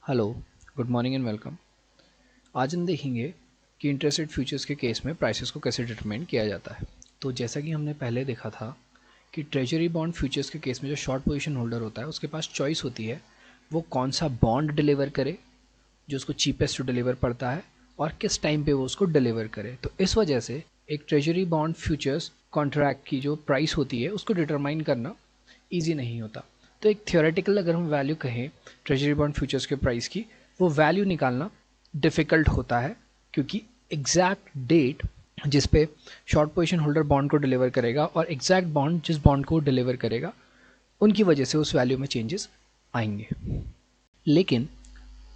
Hello, good morning and welcome. आज हम देखेंगे कि इंटरेस्ट रेट फ्यूचर्स के केस में प्राइसेस को कैसे डिटरमाइन किया जाता है। तो जैसा कि हमने पहले देखा था कि ट्रेजरी बॉन्ड फ्यूचर्स के केस में जो शॉर्ट पोजीशन होल्डर होता है उसके पास चॉइस होती है वो कौन सा बॉन्ड डिलीवर करे जो उसको चीपेस्ट टू डिलीवर पड़ता है और किस टाइम पे वो उसको डिलीवर करे। तो इस वजह से एक ट्रेजरी बॉन्ड फ्यूचर्स कॉन्ट्रैक्ट की जो प्राइस होती है उसको डिटरमाइन करना ईजी नहीं होता। तो एक थियोरेटिकल अगर हम वैल्यू कहें ट्रेजरी बॉन्ड फ्यूचर्स के प्राइस की, वो वैल्यू निकालना डिफ़िकल्ट होता है क्योंकि एग्जैक्ट डेट जिस पे शॉर्ट पोजीशन होल्डर बॉन्ड को डिलीवर करेगा और एग्जैक्ट बॉन्ड जिस बॉन्ड को डिलीवर करेगा उनकी वजह से उस वैल्यू में चेंजेस आएंगे। लेकिन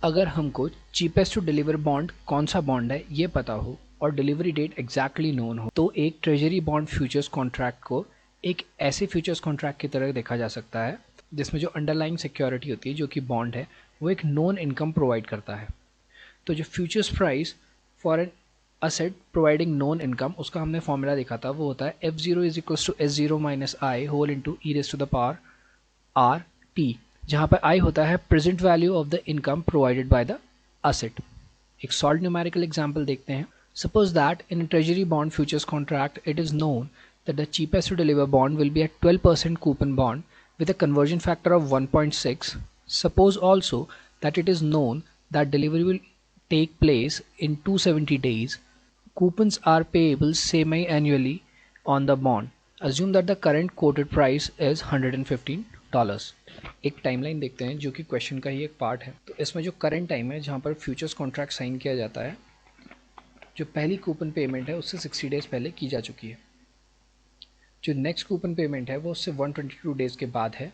अगर हमको चीपेस्ट टू डिलीवर बॉन्ड कौन सा बॉन्ड है ये पता हो और डिलीवरी डेट एग्जैक्टली नोन हो तो एक ट्रेजरी बॉन्ड फ्यूचर्स कॉन्ट्रैक्ट को एक ऐसे फ्यूचर्स कॉन्ट्रैक्ट की तरह देखा जा सकता है जिसमें जो अंडरलाइंग सिक्योरिटी होती है जो कि बॉन्ड है वो एक नोन इनकम प्रोवाइड करता है। तो जो futures price for an asset providing known income उसका हमने फॉर्मूला देखा था, वो होता है F0 is equals to S0 minus I whole into e raise to the power r t, जहाँ पर आई होता है present value of the income provided by the asset. एक सॉल्व न्यूमेरिकल एग्जाम्पल देखते हैं। Suppose that in treasury bond futures contract it is known that the cheapest to deliver bond will be at 12% coupon bond with a conversion factor of 1.6. Suppose also that it is known that delivery will take place in 270 days. Coupons are payable semi-annually on the bond. Assume that the current quoted price is $115. एक timeline देखते हैं जो कि question का ही एक part है। तो इसमें जो करंट टाइम है जहाँ पर फ्यूचर्स कॉन्ट्रैक्ट साइन किया जाता है, जो पहली कूपन पेमेंट है उससे 60 डेज पहले की जा चुकी है। जो नेक्स्ट कूपन पेमेंट है वो उससे 122 डेज़ के बाद है।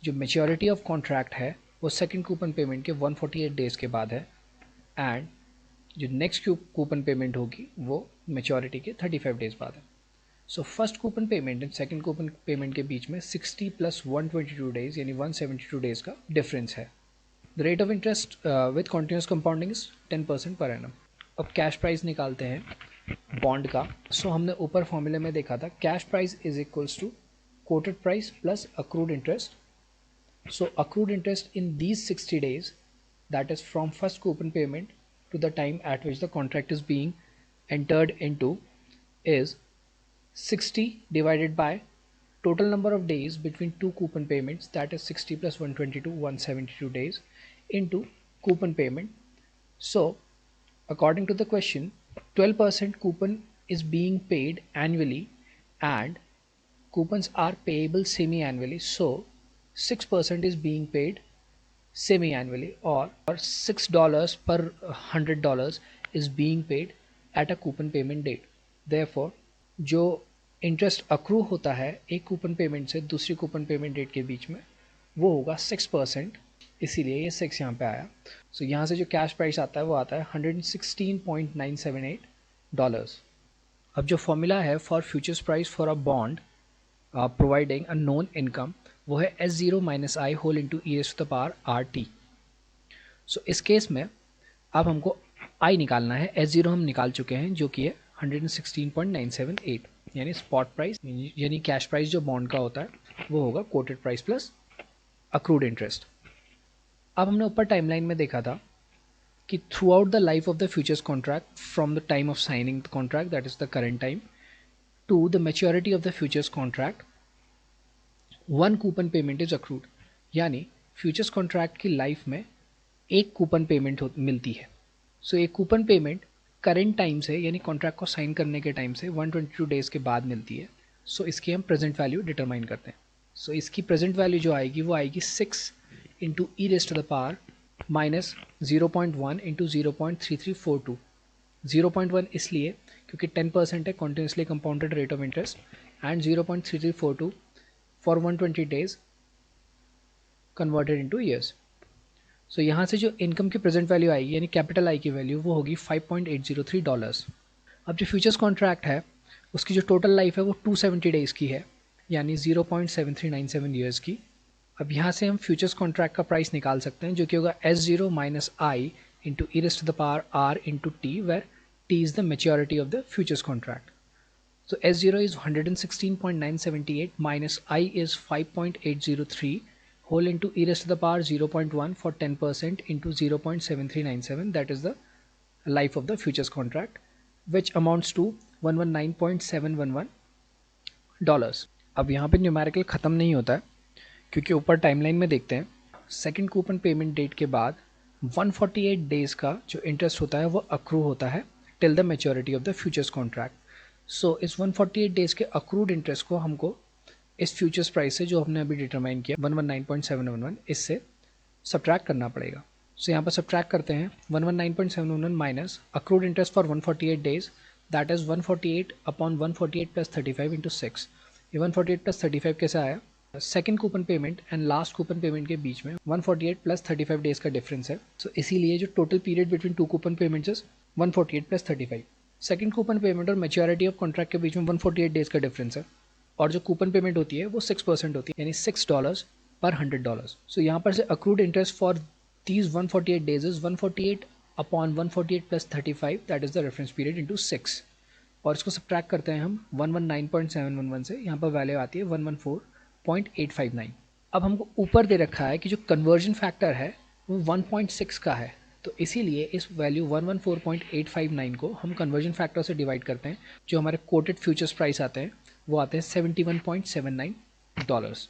जो मेच्योरिटी ऑफ कॉन्ट्रैक्ट है वो सेकंड कूपन पेमेंट के 148 डेज़ के बाद है। एंड जो नेक्स्ट कूपन पेमेंट होगी वो मेच्योरिटी के 35 डेज़ बाद है। So first coupon payment and second coupon payment के बीच में 60 प्लस 122 डेज़ यानी 172 डेज़ का डिफरेंस है। The rate of interest with continuous compounding is 10% per annum. अब कैश प्राइस निकालते हैं बॉन्ड का। सो हमने ऊपर फॉर्मूले में देखा था cash price is equals to quoted price plus accrued interest. So accrued interest in these 60 days that is from first coupon payment to the time at which the contract is being entered into is 60 divided by total number of days between two coupon payments, that is 60 plus 122 172 days into coupon payment. So according to the question 12% coupon is being paid annually and coupons are payable semi-annually, so 6% is being paid semi-annually or $6 per $100 is being paid at a coupon payment date. Therefore जो interest accrue होता है एक coupon payment से दूसरी coupon payment date के बीच में वो होगा 6%, इसीलिए ये 6 यहाँ पे आया। सो यहाँ से जो कैश प्राइस आता है वो आता है $116.978। अब जो फॉर्मूला है for futures price for a bond providing a known income वो है S0 minus I whole into e raise to the power r t. So इस केस में अब हमको आई निकालना है। S0 हम निकाल चुके हैं जो कि है 116.978 यानी स्पॉट प्राइस यानी कैश प्राइस जो बॉन्ड का होता है वो होगा quoted price plus accrued interest. अब हमने ऊपर टाइमलाइन में देखा था कि throughout the life of the futures contract from the time of signing the contract that is the current time to the maturity of the futures contract one coupon payment is accrued, यानी futures contract की life में एक coupon payment मिलती है। सो एक coupon payment current time से यानी contract को साइन करने के टाइम से 122 डेज़ के बाद मिलती है। सो इसकी हम प्रेजेंट वैल्यू डिटरमाइन करते हैं। सो इसकी प्रेजेंट वैल्यू जो आएगी वो आएगी 6 into e raise to the power minus 0.1 into 0.3342। 0.1 इसलिए क्योंकि 10% है continuously compounded rate of interest and 0.3342 for 120 days converted into years. So यहाँ से जो इनकम की प्रेजेंट वैल्यू आएगी यानी कैपिटल आई की वैल्यू वो होगी $5.803। अब जो फ्यूचर्स कॉन्ट्रैक्ट है उसकी जो टोटल लाइफ है वो 270 डेज़ की है यानी 0.7397 ईयर्स की। अब यहाँ से हम फ्यूचर्स कॉन्ट्रैक्ट का प्राइस निकाल सकते हैं जो कि होगा S0 minus I into e raise to the power r into t, where t is the maturity of the futures contract. So S0 is 116.978 minus I is 5.803 whole into e raised to the power 0.1 for 10% into 0.7397, that is the life of the futures contract, which amounts to 119.711 dollars. अब यहाँ पे numerical ख़त्म नहीं होता है, क्योंकि ऊपर timeline में देखते हैं सेकंड कूपन पेमेंट डेट के बाद 148 डेज़ का जो इंटरेस्ट होता है वो अक्रू होता है till the maturity of the futures contract. So इस 148 डेज़ के अक्रूड इंटरेस्ट को हमको इस फ्यूचर्स प्राइस से जो हमने अभी डिटरमाइन किया 119.711, इससे सब्ट्रैक्ट करना पड़ेगा। सो यहाँ पर सब्ट्रैक्ट करते हैं 119.711 minus accrued interest for 148 days, that is 148 upon 148 plus 35 into 6। ये 148 प्लस 35 कैसे आया? Second coupon payment and last coupon payment के बीच में 148 प्लस 35 डेज का डिफरेंस है। सो इसीलिए जो total period between two coupon payments is 148 plus 35। Second coupon payment और मैच्योरिटी ऑफ कॉन्ट्रैक्ट के बीच में 148 डेज का डिफरेंस है, और जो कूपन पेमेंट होती है वो 6% होती है, यानी $6 पर $100। सो यहाँ पर से accrued interest for these 148 days is 148 upon 148 plus 35, that is the reference period into 6, और इसको सब्ट्रैक्ट करते हैं हम 119.711 से, यहाँ पर वैल्यू आती है 114.859। अब हमको ऊपर दे रखा है कि जो कन्वर्जन फैक्टर है वो 1.6 का है, तो इसीलिए इस वैल्यू 114.859 को हम कन्वर्जन फैक्टर से डिवाइड करते हैं। जो हमारे कोटेड फ्यूचर्स प्राइस आते हैं वो आते हैं $71.79।